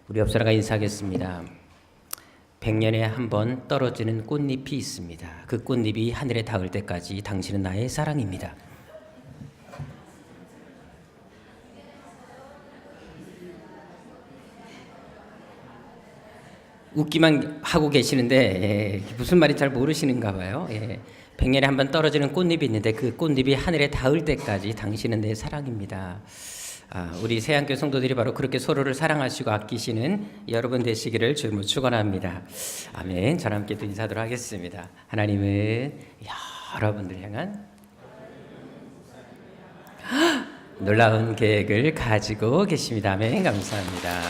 우리 옆 사람과 인사하겠습니다. 100년에 한 번 떨어지는 꽃잎이 있습니다. 그 꽃잎이 하늘에 닿을 때까지 당신은 나의 사랑입니다. 웃기만 하고 계시는데 무슨 말인지 잘 모르시는가 봐요. 100년에 한 번 떨어지는 꽃잎이 있는데 그 꽃잎이 하늘에 닿을 때까지 당신은 내 사랑입니다. 우리 새한교 성도들이 바로 그렇게 서로를 사랑하시고 아끼시는 여러분 되시기를 주님으로 축원합니다. 아멘. 저와 함께 또 인사하도록 하겠습니다. 하나님은 여러분들 향한 놀라운 계획을 가지고 계십니다. 아멘. 감사합니다.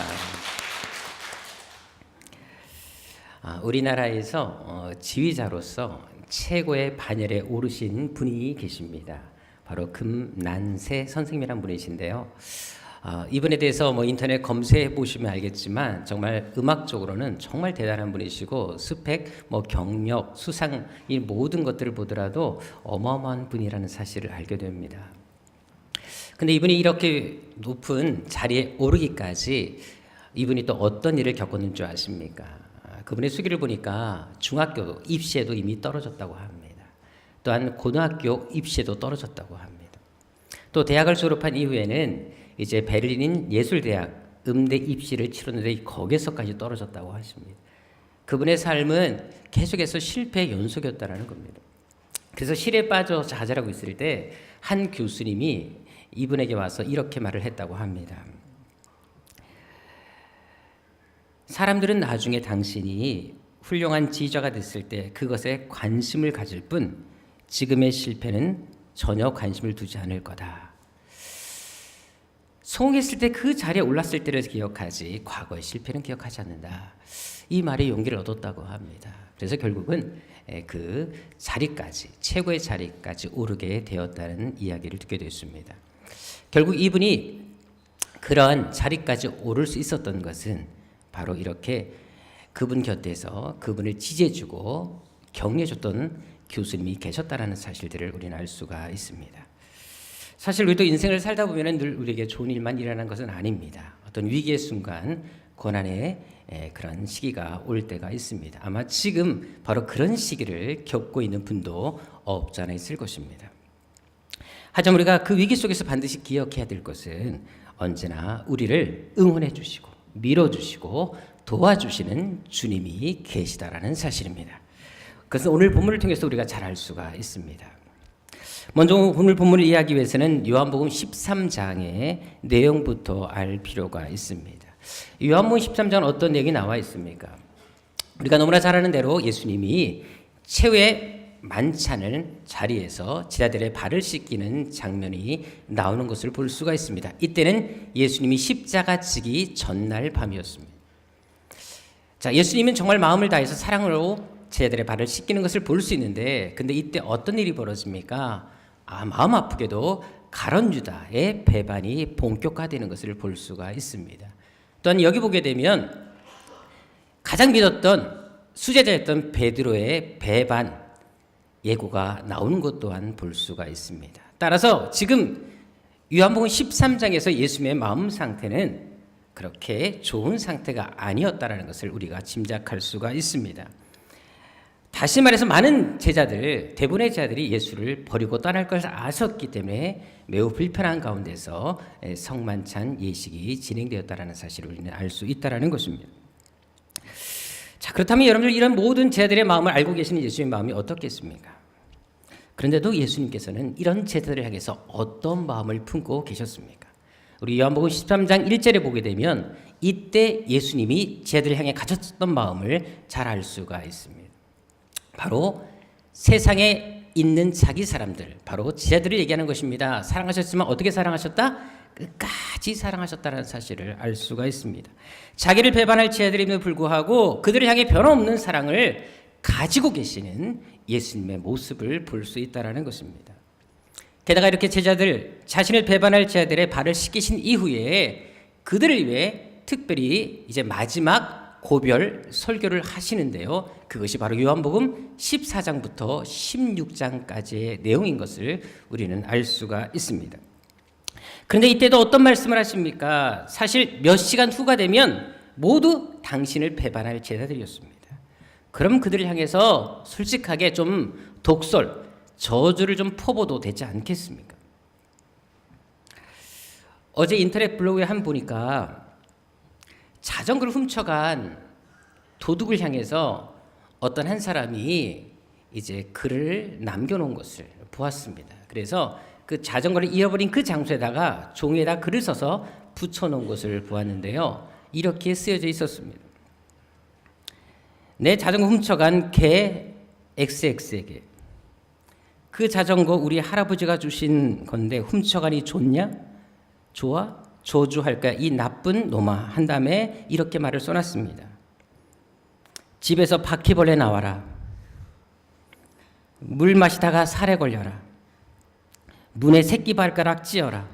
우리나라에서 지휘자로서 최고의 반열에 오르신 분이 계십니다. 바로 금난세 선생님이란 분이신데요. 이분에 대해서 인터넷 검색해 보시면 알겠지만 정말 음악적으로는 정말 대단한 분이시고 스펙, 경력, 수상 이 모든 것들을 보더라도 어마어마한 분이라는 사실을 알게 됩니다. 근데 이분이 이렇게 높은 자리에 오르기까지 이분이 또 어떤 일을 겪었는 줄 아십니까? 그분의 수기를 보니까 중학교 입시에도 이미 떨어졌다고 합니다. 또한 고등학교 입시에도 떨어졌다고 합니다. 또 대학을 졸업한 이후에는 이제 베를린 예술대학 음대 입시를 치렀는데 거기서까지 떨어졌다고 하십니다. 그분의 삶은 계속해서 실패의 연속이었다는 겁니다. 그래서 실에 빠져 좌절하고 있을 때 한 교수님이 이분에게 와서 이렇게 말을 했다고 합니다. 사람들은 나중에 당신이 훌륭한 지휘자가 됐을 때 그것에 관심을 가질 뿐 지금의 실패는 전혀 관심을 두지 않을 거다. 성공했을 때 그 자리에 올랐을 때를 기억하지 과거의 실패는 기억하지 않는다. 이 말에 용기를 얻었다고 합니다. 그래서 결국은 그 자리까지 최고의 자리까지 오르게 되었다는 이야기를 듣게 됐습니다. 결국 이분이 그러한 자리까지 오를 수 있었던 것은 바로 이렇게 그분 곁에서 그분을 지지해주고 격려해줬던 교수님이 계셨다라는 사실들을 우리는 알 수가 있습니다. 사실 우리도 인생을 살다 보면 늘 우리에게 좋은 일만 일어나는 것은 아닙니다. 어떤 위기의 순간, 고난의 그런 시기가 올 때가 있습니다. 아마 지금 바로 그런 시기를 겪고 있는 분도 없지 않아 있을 것입니다. 하지만 우리가 그 위기 속에서 반드시 기억해야 될 것은 언제나 우리를 응원해 주시고 밀어주시고 도와주시는 주님이 계시다라는 사실입니다. 그래서 오늘 본문을 통해서 우리가 잘 알 수가 있습니다. 먼저 오늘 본문을 이해하기 위해서는 요한복음 13장의 내용부터 알 필요가 있습니다. 요한복음 13장은 어떤 내용이 나와 있습니까? 우리가 너무나 잘 아는 대로 예수님이 최후의 만찬을 자리에서 제자들의 발을 씻기는 장면이 나오는 것을 볼 수가 있습니다. 이때는 예수님이 십자가 지기 전날 밤이었습니다. 자, 예수님은 정말 마음을 다해서 사랑으로 제자들의 발을 씻기는 것을 볼 수 있는데, 근데 이때 어떤 일이 벌어집니까? 마음 아프게도 가룟 유다의 배반이 본격화되는 것을 볼 수가 있습니다. 또한 여기 보게 되면 가장 믿었던 수제자였던 베드로의 배반 예고가 나오는 것 또한 볼 수가 있습니다. 따라서 지금 요한복음 13장에서 예수님의 마음 상태는 그렇게 좋은 상태가 아니었다라는 것을 우리가 짐작할 수가 있습니다. 다시 말해서 많은 제자들, 대부분의 제자들이 예수를 버리고 떠날 것을 아셨기 때문에 매우 불편한 가운데서 성만찬 예식이 진행되었다라는 사실을 우리는 알 수 있다라는 것입니다. 자, 그렇다면 여러분들 이런 모든 제자들의 마음을 알고 계시는 예수님의 마음이 어떻겠습니까? 그런데도 예수님께서는 이런 제자들을 향해서 어떤 마음을 품고 계셨습니까? 우리 요한복음 13장 1절에 보게 되면 이때 예수님이 제자들을 향해 가졌던 마음을 잘 알 수가 있습니다. 바로 세상에 있는 자기 사람들, 바로 제자들을 얘기하는 것입니다. 사랑하셨지만 어떻게 사랑하셨다? 끝까지 사랑하셨다는 사실을 알 수가 있습니다. 자기를 배반할 제자들임에도 불구하고 그들을 향해 변함없는 사랑을 가지고 계시는 예수님의 모습을 볼 수 있다는 것입니다. 게다가 이렇게 제자들, 자신을 배반할 제자들의 발을 씻기신 이후에 그들을 위해 특별히 이제 마지막 고별 설교를 하시는데요. 그것이 바로 요한복음 14장부터 16장까지의 내용인 것을 우리는 알 수가 있습니다. 그런데 이때도 어떤 말씀을 하십니까? 사실 몇 시간 후가 되면 모두 당신을 배반할 제자들이었습니다. 그럼 그들을 향해서 솔직하게 좀 독설, 저주를 좀 퍼부어도 되지 않겠습니까? 어제 인터넷 블로그에 한 보니까 자전거를 훔쳐간 도둑을 향해서 어떤 한 사람이 이제 글을 남겨놓은 것을 보았습니다. 그래서 그 자전거를 잃어버린 그 장소에다가 종이에다 글을 써서 붙여놓은 것을 보았는데요. 이렇게 쓰여져 있었습니다. 내 자전거 훔쳐간 개 XX에게 그 자전거 우리 할아버지가 주신 건데 훔쳐가니 좋냐? 좋아? 저주할 거야 이 나쁜 놈아 한 다음에 이렇게 말을 써놨습니다. 집에서 바퀴벌레 나와라. 물 마시다가 살에 걸려라. 문에 새끼발가락 찧어라.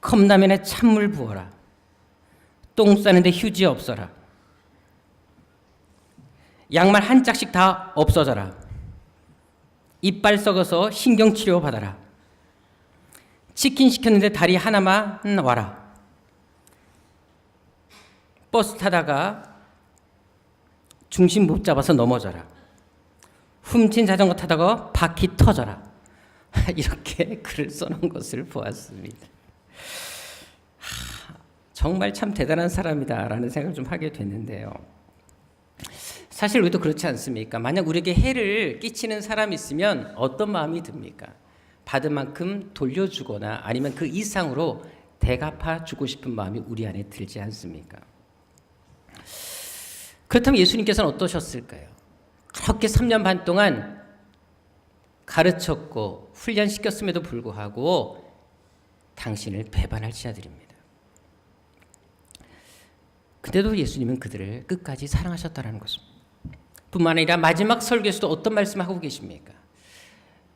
컵라면에 찬물 부어라. 똥 싸는데 휴지 없어라. 양말 한 짝씩 다 없어져라. 이빨 썩어서 신경치료 받아라. 치킨 시켰는데 다리 하나만 와라. 버스 타다가 중심 못 잡아서 넘어져라. 훔친 자전거 타다가 바퀴 터져라. 이렇게 글을 써놓은 것을 보았습니다. 정말 참 대단한 사람이다라는 생각을 좀 하게 됐는데요. 사실 우리도 그렇지 않습니까? 만약 우리에게 해를 끼치는 사람이 있으면 어떤 마음이 듭니까? 받은 만큼 돌려주거나 아니면 그 이상으로 대갚아 주고 싶은 마음이 우리 안에 들지 않습니까? 그렇다면 예수님께서는 어떠셨을까요? 그렇게 3년 반 동안 가르쳤고 훈련시켰음에도 불구하고 당신을 배반할 자들입니다. 근데도 예수님은 그들을 끝까지 사랑하셨다는 것입니다. 뿐만 아니라 마지막 설교에서도 어떤 말씀을 하고 계십니까?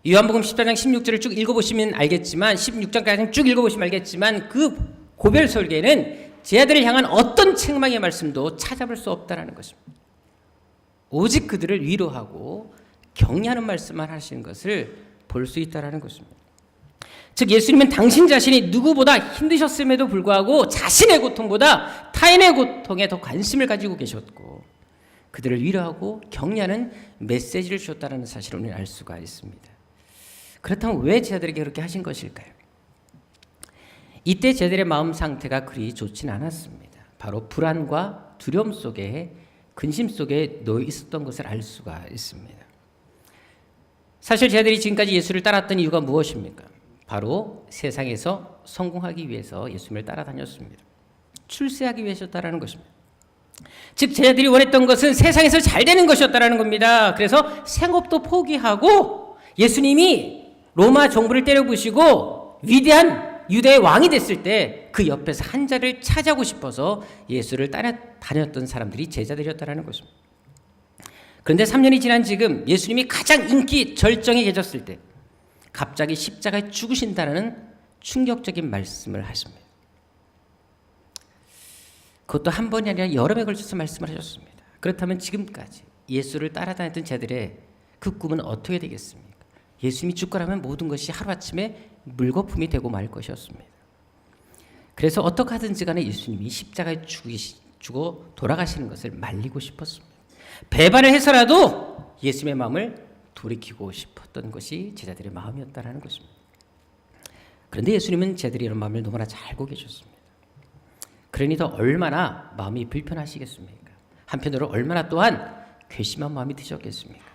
요한복음 14장 16절을 쭉 읽어보시면 알겠지만 16장까지 쭉 읽어보시면 알겠지만 그 고별 설교에는 제자들을 향한 어떤 책망의 말씀도 찾아볼 수 없다는 것입니다. 오직 그들을 위로하고 격려하는 말씀만 하시는 것을 볼 수 있다는 것입니다. 즉 예수님은 당신 자신이 누구보다 힘드셨음에도 불구하고 자신의 고통보다 타인의 고통에 더 관심을 가지고 계셨고 그들을 위로하고 격려하는 메시지를 주셨다는 사실을 우리는 알 수가 있습니다. 그렇다면 왜 제자들에게 그렇게 하신 것일까요? 이때 제자들의 마음 상태가 그리 좋지는 않았습니다. 바로 불안과 두려움 속에 근심 속에 놓여 있었던 것을 알 수가 있습니다. 사실 제자들이 지금까지 예수를 따랐던 이유가 무엇입니까? 바로 세상에서 성공하기 위해서 예수님을 따라다녔습니다. 출세하기 위해서였다는 것입니다. 즉 제자들이 원했던 것은 세상에서 잘 되는 것이었다는 겁니다. 그래서 생업도 포기하고 예수님이 로마 정부를 때려부시고 위대한 유대의 왕이 됐을 때 그 옆에서 한 자리를 차지하고 싶어서 예수를 따라다녔던 사람들이 제자들이었다는 것입니다. 그런데 3년이 지난 지금 예수님이 가장 인기 절정에 계셨을 때 갑자기 십자가에 죽으신다는 충격적인 말씀을 하십니다. 그것도 한 번이 아니라 여러 번 걸쳐서 말씀을 하셨습니다. 그렇다면 지금까지 예수를 따라다녔던 제들의 그 꿈은 어떻게 되겠습니까? 예수님이 죽고 나면 모든 것이 하루아침에 물거품이 되고 말 것이었습니다. 그래서 어떻게 하든지 간에 예수님이 십자가에 죽어 돌아가시는 것을 말리고 싶었습니다. 배반을 해서라도 예수님의 마음을 돌이키고 싶었던 것이 제자들의 마음이었다는 것입니다. 그런데 예수님은 제자들의 이런 마음을 너무나 잘 알고 계셨습니다. 그러니 더 얼마나 마음이 불편하시겠습니까? 한편으로 얼마나 또한 괘씸한 마음이 드셨겠습니까?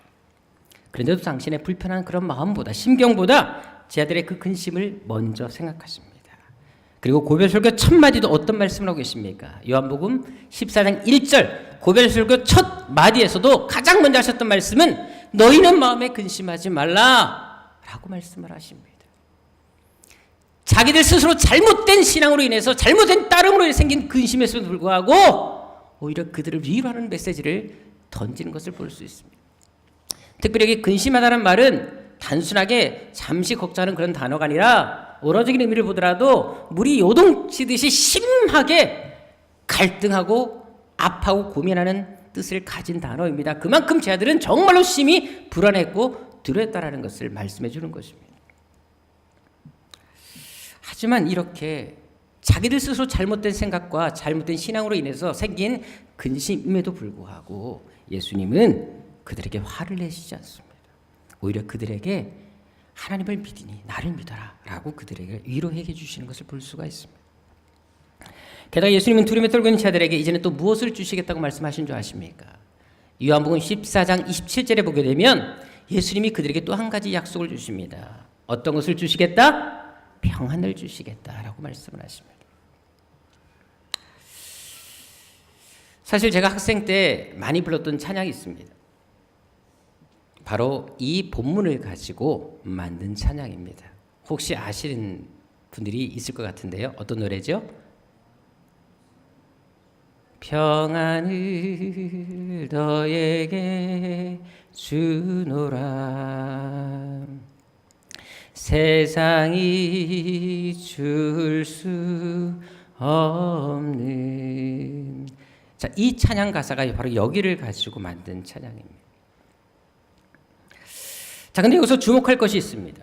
그런데도 당신의 불편한 그런 마음보다 심경보다 제자들의 그 근심을 먼저 생각하십니다. 그리고 고별설교 첫 마디도 어떤 말씀을 하고 계십니까? 요한복음 14장 1절 고별설교 첫 마디에서도 가장 먼저 하셨던 말씀은 너희는 마음에 근심하지 말라 라고 말씀을 하십니다. 자기들 스스로 잘못된 신앙으로 인해서 잘못된 따름으로 생긴 근심에서도 불구하고 오히려 그들을 위로하는 메시지를 던지는 것을 볼 수 있습니다. 특별히 여기 근심하다는 말은 단순하게 잠시 걱정하는 그런 단어가 아니라 오로적인 의미를 보더라도 물이 요동치듯이 심하게 갈등하고 아파하고 고민하는 뜻을 가진 단어입니다. 그만큼 제자들은 정말로 심히 불안했고 두려웠다라는 것을 말씀해 주는 것입니다. 하지만 이렇게 자기들 스스로 잘못된 생각과 잘못된 신앙으로 인해서 생긴 근심임에도 불구하고 예수님은 그들에게 화를 내시지 않습니다. 오히려 그들에게 하나님을 믿으니 나를 믿어라 라고 그들에게 위로해 주시는 것을 볼 수가 있습니다. 게다가 예수님은 두려움에 떨고 있는 자들에게 이제는 또 무엇을 주시겠다고 말씀하신 줄 아십니까? 요한복음 14장 27절에 보게 되면 예수님이 그들에게 또 한 가지 약속을 주십니다. 어떤 것을 주시겠다? 평안을 주시겠다라고 말씀을 하십니다. 사실 제가 학생 때 많이 불렀던 찬양이 있습니다. 바로 이 본문을 가지고 만든 찬양입니다. 혹시 아시는 분들이 있을 것 같은데요. 어떤 노래죠? 평안을 너에게 주노라 세상이 줄 수 없는. 자, 이 찬양 가사가 바로 여기를 가지고 만든 찬양입니다. 자, 근데 여기서 주목할 것이 있습니다.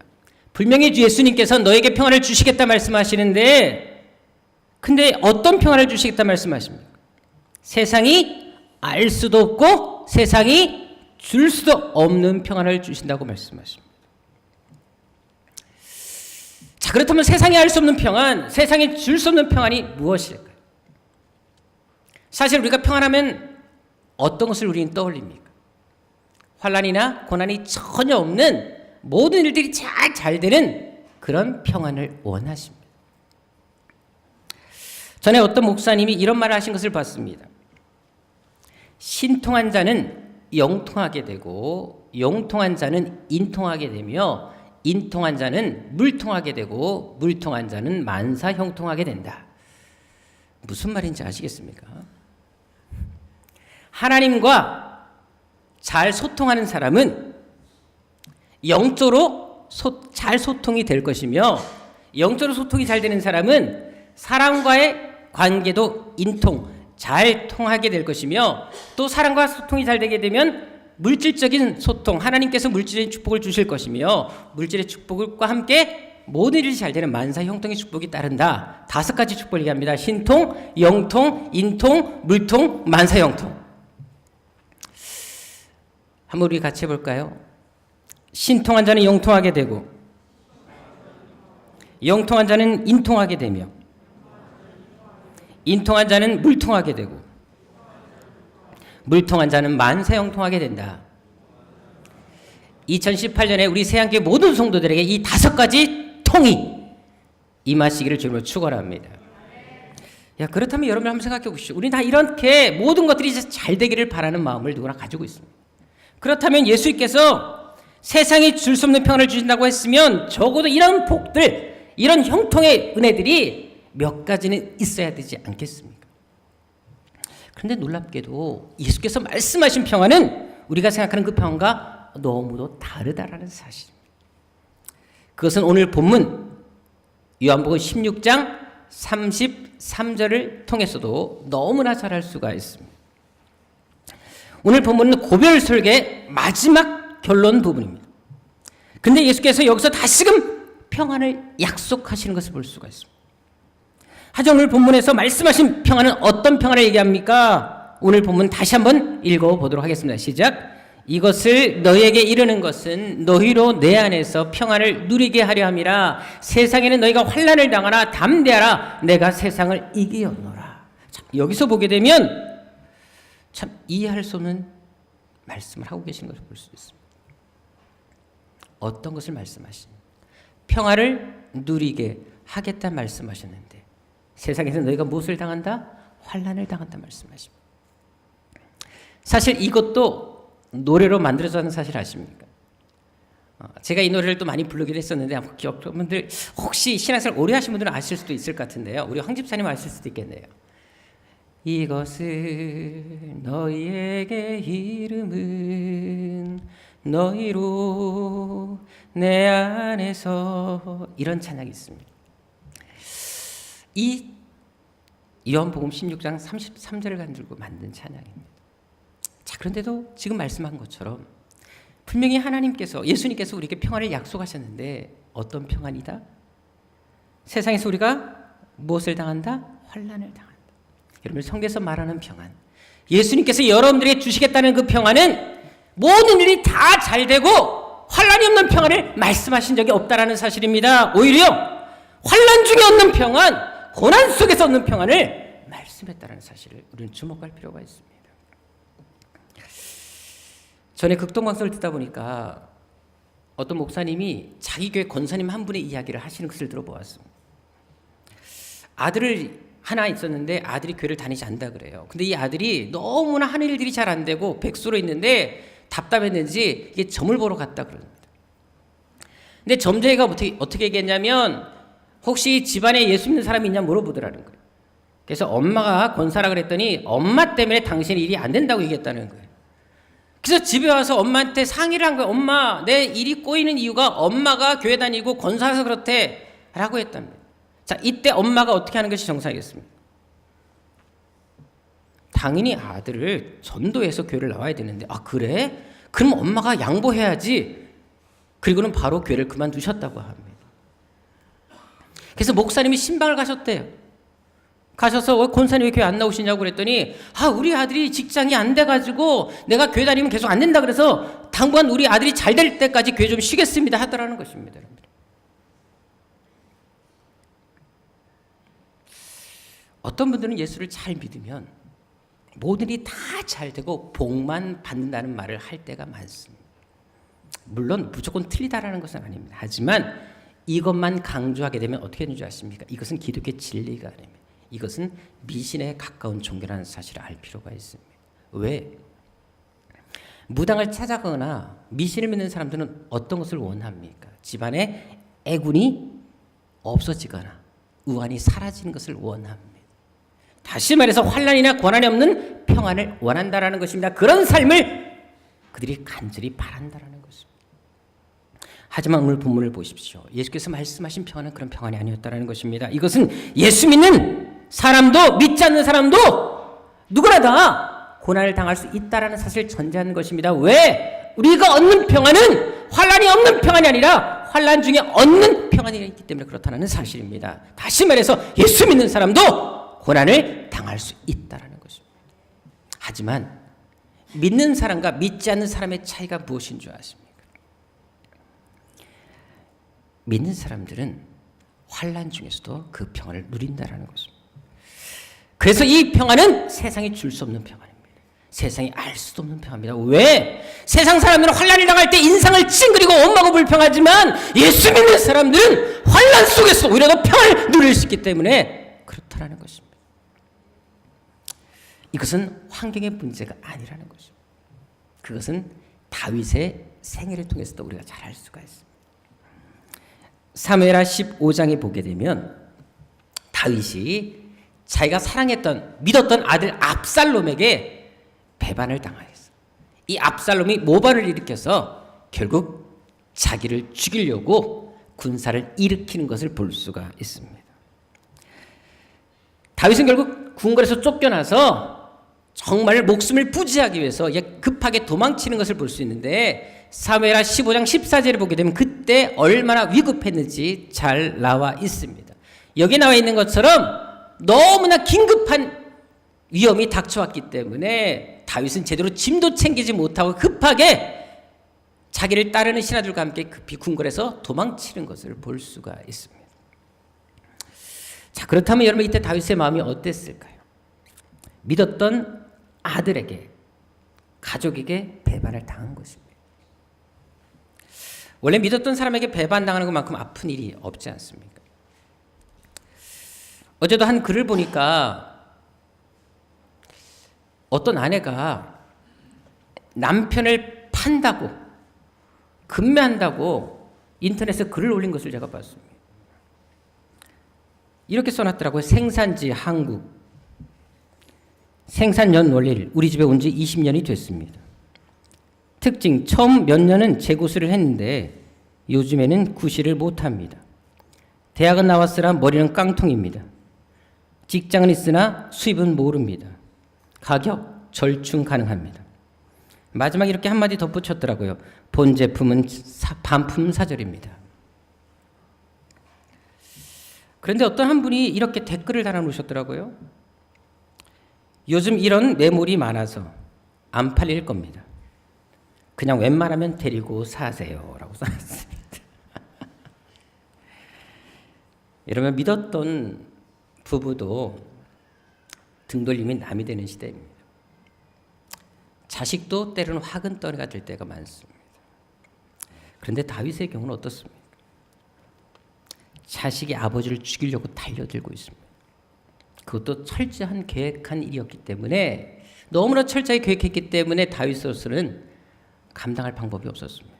분명히 주 예수님께서 너에게 평안을 주시겠다 말씀하시는데, 근데 어떤 평안을 주시겠다 말씀하십니까? 세상이 알 수도 없고 세상이 줄 수도 없는 평안을 주신다고 말씀하십니다. 자, 그렇다면 세상이 알 수 없는 평안, 세상이 줄 수 없는 평안이 무엇일까요? 사실 우리가 평안하면 어떤 것을 우리는 떠올립니까? 환난이나 고난이 전혀 없는 모든 일들이 잘 되는 그런 평안을 원하십니다. 전에 어떤 목사님이 이런 말을 하신 것을 봤습니다. 신통한 자는 영통하게 되고 영통한 자는 인통하게 되며 인통한 자는 물통하게 되고 물통한 자는 만사형통하게 된다. 무슨 말인지 아시겠습니까? 하나님과 잘 소통하는 사람은 영적으로 잘 소통이 될 것이며 영적으로 소통이 잘 되는 사람은 사람과의 관계도 인통, 잘 통하게 될 것이며 또 사람과 소통이 잘 되게 되면 물질적인 소통, 하나님께서 물질적인 축복을 주실 것이며 물질의 축복과 함께 모든 일이 잘 되는 만사형통의 축복이 따른다. 5가지 축복을 얘기합니다. 신통, 영통, 인통, 물통, 만사형통. 한번 우리 같이 해볼까요? 신통한 자는 영통하게 되고 영통한 자는 인통하게 되며 인통한 자는 물통하게 되고 물통한 자는 만사형통하게 된다. 2018년에 우리 새한교회 모든 성도들에게 이 5가지 통이 임하시기를 주님으로 축원합니다. 야, 그렇다면 여러분 한번 생각해 보십시오. 우리는 다 이렇게 모든 것들이 잘 되기를 바라는 마음을 누구나 가지고 있습니다. 그렇다면 예수님께서 세상이 줄 수 없는 평안을 주신다고 했으면 적어도 이런 복들, 이런 형통의 은혜들이 몇 가지는 있어야 되지 않겠습니까? 그런데 놀랍게도 예수께서 말씀하신 평안은 우리가 생각하는 그 평안과 너무도 다르다라는 사실입니다. 그것은 오늘 본문 요한복음 16장 33절을 통해서도 너무나 잘 알 수가 있습니다. 오늘 본문은 고별 설교의 마지막 결론 부분입니다. 근데 예수께서 여기서 다시금 평안을 약속하시는 것을 볼 수가 있습니다. 하지만 오늘 본문에서 말씀하신 평안은 어떤 평안을 얘기합니까? 오늘 본문 다시 한번 읽어보도록 하겠습니다. 시작. 이것을 너희에게 이르는 것은 너희로 내 안에서 평안을 누리게 하려 함이라. 세상에는 너희가 환난을 당하나 담대하라. 내가 세상을 이기었노라. 참, 여기서 보게 되면 참 이해할 수 없는 말씀을 하고 계시는 것을 볼 수 있습니다. 어떤 것을 말씀하십니까? 평안을 누리게 하겠다 말씀하셨는데 세상에서 너희가 무엇을 당한다? 환난을 당한다 말씀하십니다. 사실 이것도 노래로 만들어졌다는 사실 아십니까? 제가 이 노래를 또 많이 부르기도 했었는데 여러분들 혹시 신앙생활 오래 하신 분들은 아실 수도 있을 것 같은데요. 우리 황 집사님 아실 수도 있겠네요. 이것을 너희에게 이름은 너희로 내 안에서, 이런 찬양이 있습니다. 이 요한복음 16장 33절을 간들고 만든 찬양입니다. 자, 그런데도 지금 말씀한 것처럼 분명히 하나님께서, 예수님께서 우리에게 평안을 약속하셨는데 어떤 평안이다? 세상에서 우리가 무엇을 당한다? 환난을 당한다. 여러분, 성경에서 말하는 평안, 예수님께서 여러분들에게 주시겠다는 그 평안은 모든 일이 다 잘되고 환난이 없는 평안을 말씀하신 적이 없다라는 사실입니다. 오히려 환난 중에 얻는 평안, 고난 속에서 얻는 평안을 말씀했다는 사실을 우리는 주목할 필요가 있습니다. 전에 극동방송을 듣다 보니까 어떤 목사님이 자기 교회 권사님 한 분의 이야기를 하시는 것을 들어보았습니다. 아들을 하나 있었는데 아들이 교회를 다니지 않는다 그래요. 근데 이 아들이 너무나 하는 일들이 잘 안 되고 백수로 있는데 답답했는지 이게 점을 보러 갔다 그럽니다. 근데 점쟁이가 어떻게 얘기했냐면 혹시 집안에 예수 믿는 사람이 있냐 물어보더라는 거예요. 그래서 엄마가 권사라 그랬더니 엄마 때문에 당신 일이 안 된다고 얘기했다는 거예요. 그래서 집에 와서 엄마한테 상의를 한 거예요. 엄마, 내 일이 꼬이는 이유가 엄마가 교회 다니고 권사라서 그렇대 라고 했답니다. 자, 이때 엄마가 어떻게 하는 것이 정상이겠습니까? 당연히 아들을 전도해서 교회를 나와야 되는데, 아 그래? 그럼 엄마가 양보해야지. 그리고는 바로 교회를 그만두셨다고 합니다. 그래서 목사님이 신방을 가셨대요. 가셔서 왜 권사님 왜 교회 안 나오시냐고 그랬더니 우리 아들이 직장이 안 돼가지고 내가 교회 다니면 계속 안 된다 그래서 당분간 우리 아들이 잘 될 때까지 교회 좀 쉬겠습니다 하더라는 것입니다. 여러분들. 어떤 분들은 예수를 잘 믿으면 모든 일이 다 잘 되고 복만 받는다는 말을 할 때가 많습니다. 물론 무조건 틀리다라는 것은 아닙니다. 하지만 이것만 강조하게 되면 어떻게 되는 줄 아십니까? 이것은 기독교의 진리가 아닙니다. 이것은 미신에 가까운 종교라는 사실을 알 필요가 있습니다. 왜? 무당을 찾아가거나 미신을 믿는 사람들은 어떤 것을 원합니까? 집안에 애군이 없어지거나 우환이 사라지는 것을 원합니다. 다시 말해서 환난이나 고난이 없는 평안을 원한다라는 것입니다. 그런 삶을 그들이 간절히 바란다라는 것입니다. 하지만 오늘 본문을 보십시오. 예수께서 말씀하신 평안은 그런 평안이 아니었다라는 것입니다. 이것은 예수 믿는 사람도 믿지 않는 사람도 누구나 다 고난을 당할 수 있다라는 사실을 전제하는 것입니다. 왜? 우리가 얻는 평안은 환난이 없는 평안이 아니라 환난 중에 얻는 평안이 있기 때문에 그렇다는 사실입니다. 다시 말해서 예수 믿는 사람도 고난을 당할 수 있다라는 것입니다. 하지만 믿는 사람과 믿지 않는 사람의 차이가 무엇인 줄 아십니까? 믿는 사람들은 환난 중에서도 그 평안을 누린다라는 것입니다. 그래서 이 평안은 세상이 줄 수 없는 평안입니다. 세상이 알 수도 없는 평안입니다. 왜? 세상 사람들은 환난을 당할 때 인상을 찡그리고 원망하고 불평하지만 예수 믿는 사람들은 환난 속에서 오히려 더 평안을 누릴 수 있기 때문에 그렇다라는 것입니다. 이것은 환경의 문제가 아니라는 것입니다. 그것은 다윗의 생애를 통해서도 우리가 잘 알 수가 있습니다. 사무엘하 15장에 보게 되면 다윗이 자기가 사랑했던 믿었던 아들 압살롬에게 배반을 당하였어요. 이 압살롬이 모반을 일으켜서 결국 자기를 죽이려고 군사를 일으키는 것을 볼 수가 있습니다. 다윗은 결국 궁궐에서 쫓겨나서 정말 목숨을 부지하기 위해서 급하게 도망치는 것을 볼 수 있는데 사무엘하 15장 14절을 보게 되면 그때 얼마나 위급했는지 잘 나와 있습니다. 여기 나와 있는 것처럼 너무나 긴급한 위험이 닥쳐왔기 때문에 다윗은 제대로 짐도 챙기지 못하고 급하게 자기를 따르는 신하들과 함께 급히 궁궐에서 도망치는 것을 볼 수가 있습니다. 자, 그렇다면 여러분 이때 다윗의 마음이 어땠을까요? 믿었던 아들에게, 가족에게 배반을 당한 것입니다. 원래 믿었던 사람에게 배반당하는 것만큼 아픈 일이 없지 않습니까? 어제도 한 글을 보니까 어떤 아내가 남편을 판다고, 금매한다고 인터넷에 글을 올린 것을 제가 봤습니다. 이렇게 써놨더라고요. 생산지 한국, 생산년 원리를 우리 집에 온 지 20년이 됐습니다. 특징, 처음 몇 년은 재구시를 했는데 요즘에는 구시를 못합니다. 대학은 나왔으나 머리는 깡통입니다. 직장은 있으나 수입은 모릅니다. 가격 절충 가능합니다. 마지막에 이렇게 한마디 덧붙였더라고요. 본 제품은 반품 사절입니다. 그런데 어떤 한 분이 이렇게 댓글을 달아놓으셨더라고요. 요즘 이런 매물이 많아서 안 팔릴 겁니다. 그냥 웬만하면 데리고 사세요 라고 써놨습니다. 이러면 믿었던 부부도 등돌림이 남이 되는 시대입니다. 자식도 때로는 화근덩이가 될 때가 많습니다. 그런데 다윗의 경우는 어떻습니까? 자식이 아버지를 죽이려고 달려들고 있습니다. 그것도 철저한 계획한 일이었기 때문에, 너무나 철저하게 계획했기 때문에 다윗으로서는 감당할 방법이 없었습니다.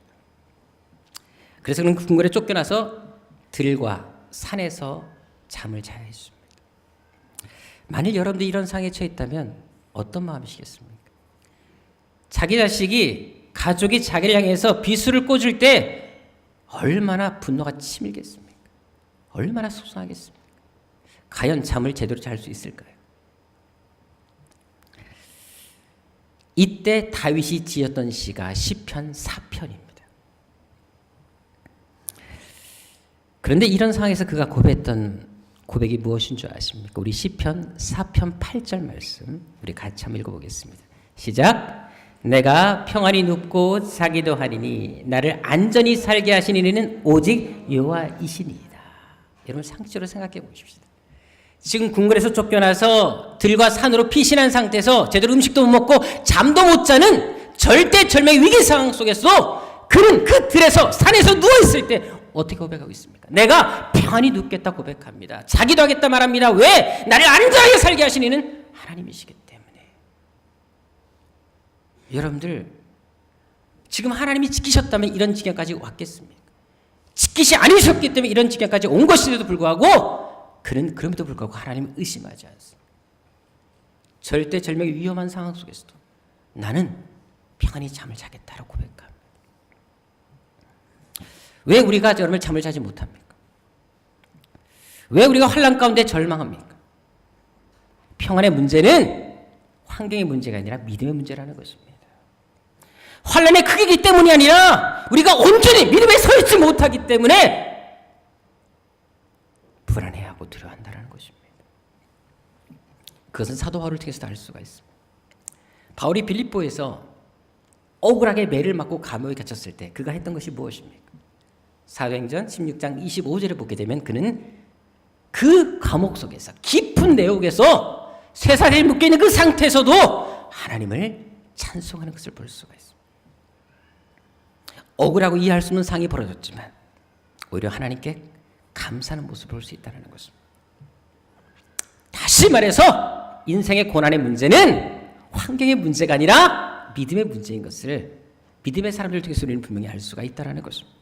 그래서 그는 궁궐에 쫓겨나서 들과 산에서 잠을 자야 했습니다. 만일 여러분들이 이런 상황에 처해 있다면 어떤 마음이시겠습니까? 자기 자식이, 가족이 자기를 향해서 비수를 꽂을 때 얼마나 분노가 치밀겠습니까? 얼마나 속상하겠습니까? 과연 잠을 제대로 잘 수 있을까요? 이때 다윗이 지었던 시가 시편 4편입니다. 그런데 이런 상황에서 그가 고백했던 고백이 무엇인 줄 아십니까? 우리 시편 4편 8절 말씀 우리 같이 한번 읽어보겠습니다. 시작. 내가 평안히 눕고 자기도 하리니 나를 안전히 살게 하시는 이는 오직 여호와이시니이다. 여러분 상식적으로 생각해 보십시다. 지금 궁궐에서 쫓겨나서 들과 산으로 피신한 상태에서 제대로 음식도 못 먹고 잠도 못 자는 절대절명의 위기 상황 속에서 그는 그 들에서 산에서 누워있을 때 어떻게 고백하고 있습니까? 내가 평안히 눕겠다 고백합니다. 자기도 하겠다 말합니다. 왜? 나를 안전하게 살게 하시는 이는 하나님이시기 때문에. 여러분들 지금 하나님이 지키셨다면 이런 지경까지 왔겠습니까? 지키시 않으셨기 때문에 이런 지경까지 온 것인데도 불구하고 그는 그럼에도 불구하고 하나님을 의심하지 않습니다. 절대절명의 위험한 상황 속에서도 나는 평안히 잠을 자겠다라고 고백합니다. 왜 우리가 여러분 잠을 자지 못합니까? 왜 우리가 환난 가운데 절망합니까? 평안의 문제는 환경의 문제가 아니라 믿음의 문제라는 것입니다. 환난의 크기이기 때문이 아니라 우리가 온전히 믿음에 서 있지 못하기 때문에 불안해하고 두려워한다는 것입니다. 그것은 사도 바울을 통해서도 알 수가 있습니다. 바울이 빌립보에서 억울하게 매를 맞고 감옥에 갇혔을 때 그가 했던 것이 무엇입니까? 사도행전 16장 25절에 보게 되면 그는 그 감옥 속에서 깊은 내옥에서 쇠사슬에 묶여있는 그 상태에서도 하나님을 찬송하는 것을 볼 수가 있습니다. 억울하고 이해할 수 없는 상황이 벌어졌지만 오히려 하나님께 감사하는 모습을 볼 수 있다는 것입니다. 다시 말해서 인생의 고난의 문제는 환경의 문제가 아니라 믿음의 문제인 것을 믿음의 사람들을 통해서 우리는 분명히 알 수가 있다는 것입니다.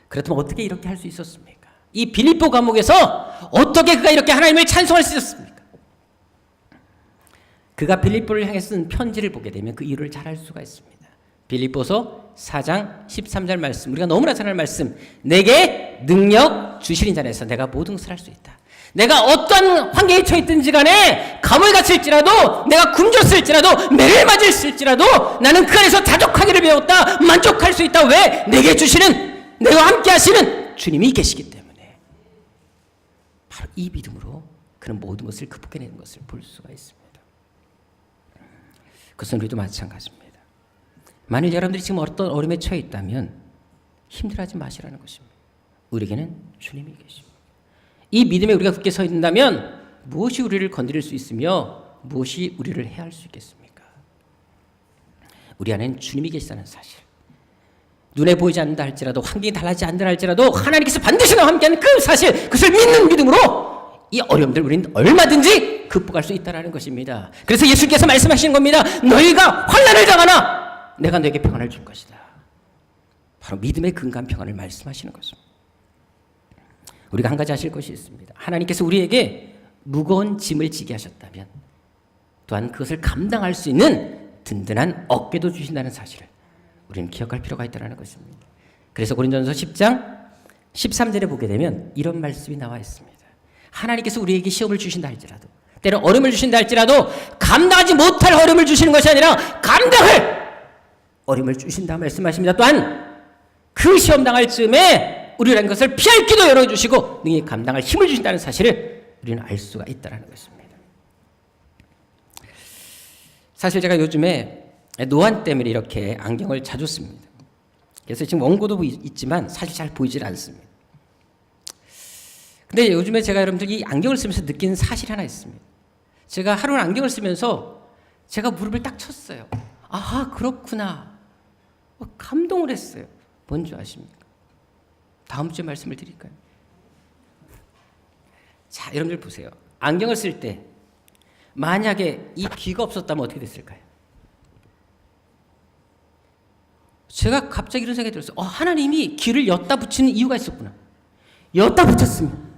그렇다면 어떻게 이렇게 할 수 있었습니까? 이 빌립보 감옥에서 어떻게 그가 이렇게 하나님을 찬송할 수 있었습니까? 그가 빌립보를 향해 쓴 편지를 보게 되면 그 이유를 잘 알 수가 있습니다. 빌립보서 4장 13절 말씀, 우리가 너무나 잘 아는 말씀, 내게 능력 주시는 자에서 내가 모든 것을 할 수 있다. 내가 어떤 환경에 처했든지 간에 감옥에 갇힐지라도 내가 굶줬을지라도 매를 맞을지라도 나는 그 안에서 자족하기를 배웠다. 만족할 수 있다. 왜? 내게 주시는, 내가 함께 하시는 주님이 계시기 때문에. 바로 이 믿음으로 그는 모든 것을 극복해내는 것을 볼 수가 있습니다. 그것은 우리도 마찬가지입니다. 만일 여러분들이 지금 어떤 어려움에 처해 있다면 힘들어하지 마시라는 것입니다. 우리에게는 주님이 계십니다. 이 믿음에 우리가 굳게 서 있는다면 무엇이 우리를 건드릴 수 있으며 무엇이 우리를 해할 수 있겠습니까? 우리 안에는 주님이 계시다는 사실, 눈에 보이지 않는다 할지라도 환경이 달라지지 않는다 할지라도 하나님께서 반드시 나와 함께하는 그 사실, 그것을 믿는 믿음으로 이 어려움들 우리는 얼마든지 극복할 수 있다는 것입니다. 그래서 예수께서 말씀하시는 겁니다. 너희가 환난을 당하나 내가 너에게 평안을 줄 것이다. 바로 믿음의 근간 평안을 말씀하시는 것입니다. 우리가 한 가지 아실 것이 있습니다. 하나님께서 우리에게 무거운 짐을 지게 하셨다면 또한 그것을 감당할 수 있는 든든한 어깨도 주신다는 사실을 우리는 기억할 필요가 있다는 것입니다. 그래서 고린도전서 10장 13절에 보게 되면 이런 말씀이 나와 있습니다. 하나님께서 우리에게 시험을 주신다 할지라도, 때로 어려움을 주신다 할지라도 감당하지 못할 어려움을 주시는 것이 아니라 감당할 어려움을 주신다 말씀하십니다. 또한 그 시험 당할 즈음에 우리라는 것을 피할 길도 열어주시고 능히 감당할 힘을 주신다는 사실을 우리는 알 수가 있다는 것입니다. 사실 제가 요즘에 노안 때문에 이렇게 안경을 자주 씁니다. 그래서 지금 원고도 있지만 사실 잘 보이질 않습니다. 근데 요즘에 제가 여러분들 이 안경을 쓰면서 느끼는 사실이 하나 있습니다. 제가 하루는 안경을 쓰면서 제가 무릎을 딱 쳤어요. 아하, 그렇구나. 감동을 했어요. 뭔지 아십니까? 다음 주에 말씀을 드릴까요? 자, 여러분들 보세요. 안경을 쓸 때 만약에 이 귀가 없었다면 어떻게 됐을까요? 제가 갑자기 이런 생각이 들었어요. 하나님이 귀를 엿다 붙이는 이유가 있었구나. 엿다 붙였으면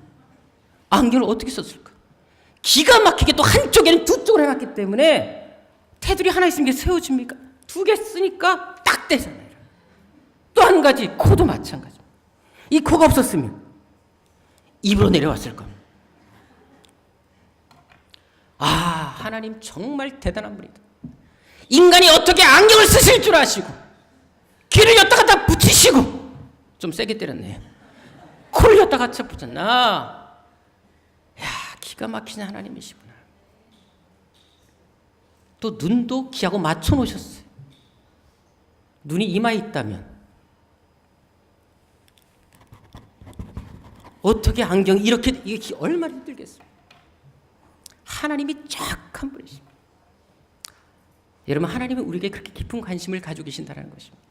안경을 어떻게 썼을까? 기가 막히게 또 한쪽에는 두 쪽을 해놨기 때문에 테두리 하나 있으면 이게 세워집니까? 두 개 쓰니까 딱 되잖아요. 또 한 가지, 코도 마찬가지. 이 코가 없었으면 입으로 내려왔을 겁니다. 하나님 정말 대단한 분이다. 인간이 어떻게 안경을 쓰실 줄 아시고 귀를 엿다 갖다 붙이시고, 좀 세게 때렸네요. 코를 엿다 갖다 붙였나? 기가 막히는 하나님이시구나. 또 눈도 귀하고 맞춰 놓으셨어요. 눈이 이마에 있다면 어떻게 안경이 이게 얼마나 힘들겠어요. 하나님이 정확한 분이십니다. 여러분, 하나님은 우리에게 그렇게 깊은 관심을 가지고 계신다는 것입니다.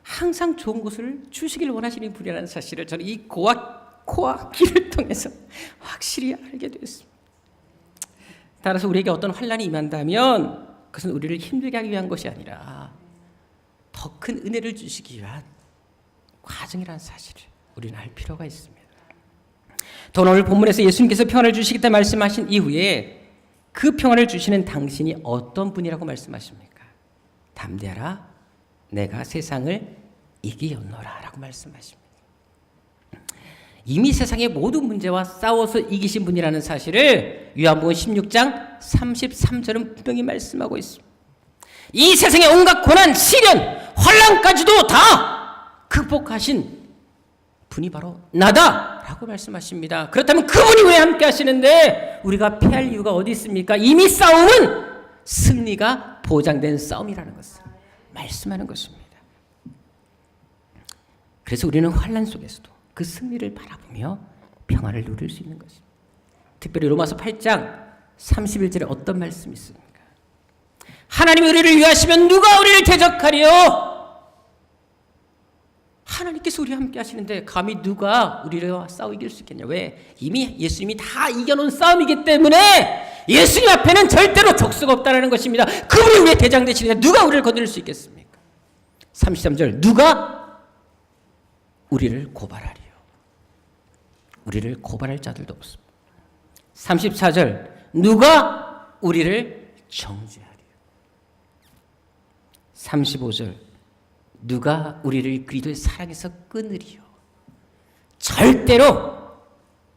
항상 좋은 것을 주시길 원하시는 분이라는 사실을 저는 이 코와 귀를 통해서 확실히 알게 되었습니다. 따라서 우리에게 어떤 환난이 임한다면 그것은 우리를 힘들게 하기 위한 것이 아니라 더 큰 은혜를 주시기 위한 과정이라는 사실을 우리는 알 필요가 있습니다. 또 오늘 본문에서 예수님께서 평안을 주시겠다 말씀하신 이후에 그 평안을 주시는 당신이 어떤 분이라고 말씀하십니까? 담대하라, 내가 세상을 이기었노라 라고 말씀하십니다. 이미 세상의 모든 문제와 싸워서 이기신 분이라는 사실을 요한복음 16장 33절은 분명히 말씀하고 있습니다. 이 세상의 온갖 고난, 시련, 환난까지도 다 극복하신 분이 바로 나다 라고 말씀하십니다. 그렇다면 그분이 왜 함께 하시는데 우리가 패할 이유가 어디 있습니까? 이미 싸움은 승리가 보장된 싸움이라는 것을 말씀하는 것입니다. 그래서 우리는 환난 속에서도 그 승리를 바라보며 평안을 누릴 수 있는 것입니다. 특별히 로마서 8장 31절에 어떤 말씀이 있습니까? 하나님이 우리를 위하시면 누가 우리를 대적하리요? 하나님께서 우리와 함께 하시는데 감히 누가 우리와 싸워 이길 수 있겠냐? 왜? 이미 예수님이 다 이겨놓은 싸움이기 때문에 예수님 앞에는 절대로 적수가 없다는 것입니다. 그분이 우리의 대장 되시는데 누가 우리를 거둘 수 있겠습니까? 33절, 누가 우리를 고발하리요? 우리를 고발할 자들도 없습니다. 34절, 누가 우리를 정죄하리요? 35절, 누가 우리를 그리스도의 사랑에서 끊으리요? 절대로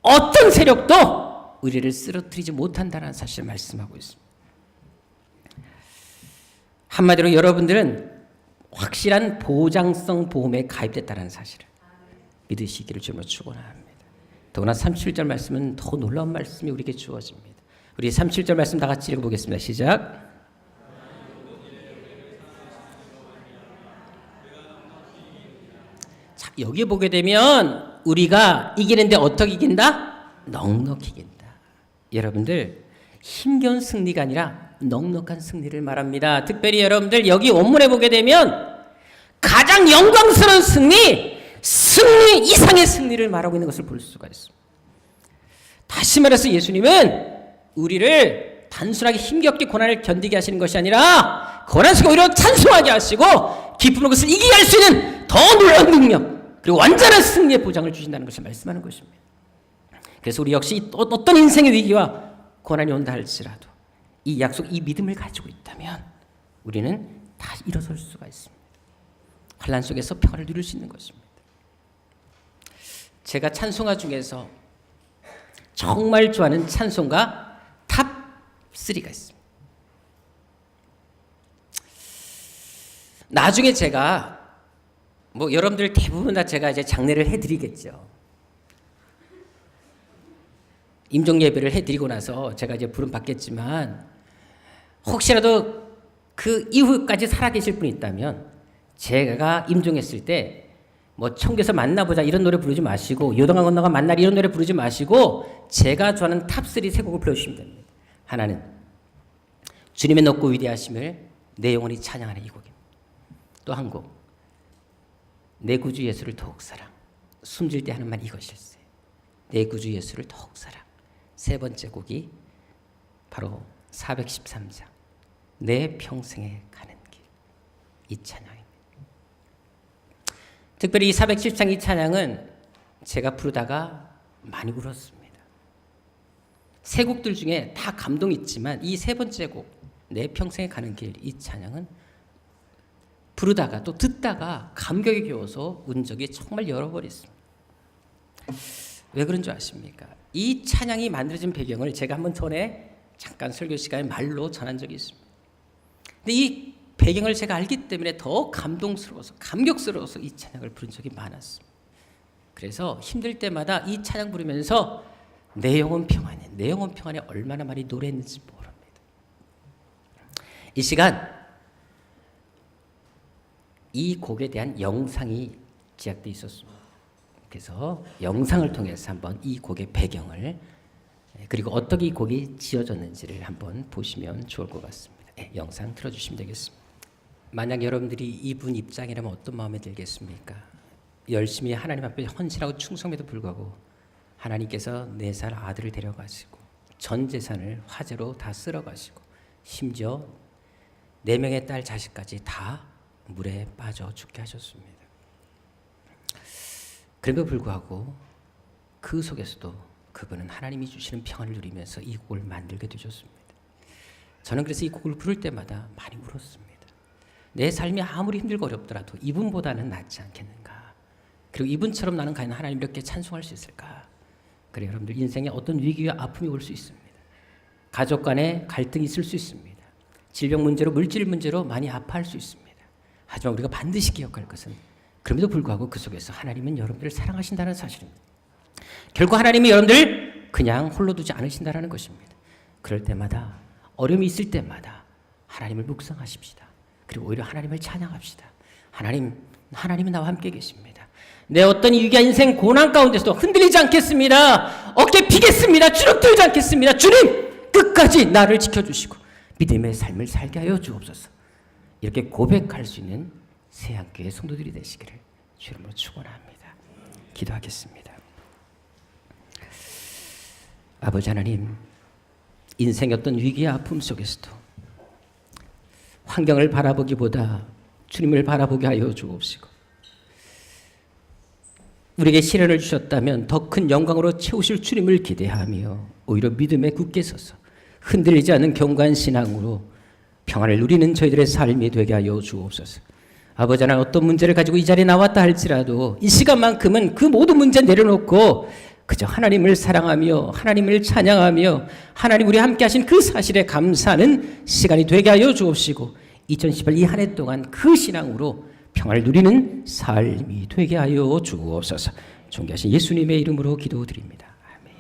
어떤 세력도 우리를 쓰러뜨리지 못한다는 사실을 말씀하고 있습니다. 한마디로 여러분들은 확실한 보장성 보험에 가입됐다는 사실을 믿으시기를 주님으로 축원합니다. 더구나 37절 말씀은 더 놀라운 말씀이 우리에게 주어집니다. 우리 37절 말씀 다 같이 읽어보겠습니다. 시작. 자, 여기 보게 되면 우리가 이기는데 어떻게 이긴다? 넉넉히 이긴다. 여러분들, 힘겨운 승리가 아니라 넉넉한 승리를 말합니다. 특별히 여러분들 여기 원문에 보게 되면 가장 영광스러운 승리 이상의 승리를 말하고 있는 것을 볼 수가 있습니다. 다시 말해서 예수님은 우리를 단순하게 힘겹게 고난을 견디게 하시는 것이 아니라 고난 속에 오히려 찬송하게 하시고 기쁨으로 그것을 이기게 할 수 있는 더 놀라운 능력, 그리고 완전한 승리의 보장을 주신다는 것을 말씀하는 것입니다. 그래서 우리 역시 어떤 인생의 위기와 고난이 온다 할지라도 이 약속, 이 믿음을 가지고 있다면 우리는 다 일어설 수가 있습니다. 환난 속에서 평안을 누릴 수 있는 것입니다. 제가 찬송가 중에서 정말 좋아하는 찬송가 탑 3가 있습니다. 나중에 제가 뭐 여러분들 대부분 다 제가 이제 장례를 해드리겠죠. 임종 예배를 해드리고 나서 제가 이제 부름 받겠지만 혹시라도 그 이후까지 살아계실 분이 있다면 제가 임종했을 때 뭐 청교에서 만나보자 이런 노래 부르지 마시고 요단강 건너가 만날 이런 노래 부르지 마시고 제가 좋아하는 탑3 세 곡을 불러주시면 됩니다. 하나는 주님의 높고 위대하심을 내 영혼이 찬양하는 이 곡입니다. 또 한 곡, 내 구주 예수를 더욱 사랑. 숨질 때 하는 말 이것일세. 내 구주 예수를 더욱 사랑. 세 번째 곡이 바로 413장 내 평생에 가는 길. 이 찬양입니다. 특별히 이 413장 이 찬양은 제가 부르다가 많이 울었습니다. 세 곡들 중에 다 감동이 있지만 이 세 번째 곡 내 평생에 가는 길 이 찬양은 부르다가 또 듣다가 감격에 겨워서 운 적이 정말 여러 번 있습니다. 왜 그런 줄 아십니까? 이 찬양이 만들어진 배경을 제가 한번 전에 잠깐 설교 시간에 말로 전한 적이 있습니다. 근데 이 배경을 제가 알기 때문에 더 감동스러워서 감격스러워서 이 찬양을 부른 적이 많았습니다. 그래서 힘들 때마다 이 찬양 부르면서 내 영혼 평안에 내 영혼 평안에 얼마나 많이 노래했는지 모릅니다. 이 시간 이 곡에 대한 영상이 제작되어 있었습니다. 그래서 영상을 통해서 한번 이 곡의 배경을 그리고 어떻게 이 곡이 지어졌는지를 한번 보시면 좋을 것 같습니다. 영상 틀어주시면 되겠습니다. 만약 여러분들이 이분 입장이라면 어떤 마음이 들겠습니까? 열심히 하나님 앞에 헌신하고 충성에도 불구하고 하나님께서 4살 아들을 데려가시고 전 재산을 화재로 다 쓸어가시고 심지어 4명의 딸 자식까지 다 물에 빠져 죽게 하셨습니다. 그럼에도 불구하고 그 속에서도 그분은 하나님이 주시는 평안을 누리면서 이 곡을 만들게 되셨습니다. 저는 그래서 이 곡을 부를 때마다 많이 울었습니다. 내 삶이 아무리 힘들고 어렵더라도 이분보다는 낫지 않겠는가. 그리고 이분처럼 나는 과연 하나님 이렇게 찬송할 수 있을까. 그래 여러분들 인생에 어떤 위기와 아픔이 올 수 있습니다. 가족 간에 갈등이 있을 수 있습니다. 질병 문제로 물질 문제로 많이 아파할 수 있습니다. 하지만 우리가 반드시 기억할 것은 그럼에도 불구하고 그 속에서 하나님은 여러분들을 사랑하신다는 사실입니다. 결국 하나님이 여러분들을 그냥 홀로 두지 않으신다는 것입니다. 그럴 때마다 어려움이 있을 때마다 하나님을 묵상하십시다. 그리고 오히려 하나님을 찬양합시다. 하나님은 나와 함께 계십니다. 내 어떤 위기와 인생 고난 가운데서도 흔들리지 않겠습니다. 어깨 피겠습니다. 주눅들지 않겠습니다. 주님 끝까지 나를 지켜주시고 믿음의 삶을 살게 하여 주옵소서. 이렇게 고백할 수 있는 세안교회 성도들이 되시기를 주 이름으로 축원합니다. 기도하겠습니다. 아버지 하나님, 인생의 어떤 위기와 아픔 속에서도 환경을 바라보기보다 주님을 바라보게 하여 주옵시고 우리에게 시련을 주셨다면 더 큰 영광으로 채우실 주님을 기대하며 오히려 믿음에 굳게 서서 흔들리지 않는 견고한 신앙으로 평안을 누리는 저희들의 삶이 되게 하여 주옵소서. 아버지 하나님, 어떤 문제를 가지고 이 자리에 나왔다 할지라도 이 시간만큼은 그 모든 문제 내려놓고 그저 하나님을 사랑하며 하나님을 찬양하며 하나님 우리 함께 하신 그 사실에 감사하는 시간이 되게 하여 주옵시고 2018 이 한 해 동안 그 신앙으로 평안을 누리는 삶이 되게 하여 주옵소서. 존귀하신 예수님의 이름으로 기도드립니다.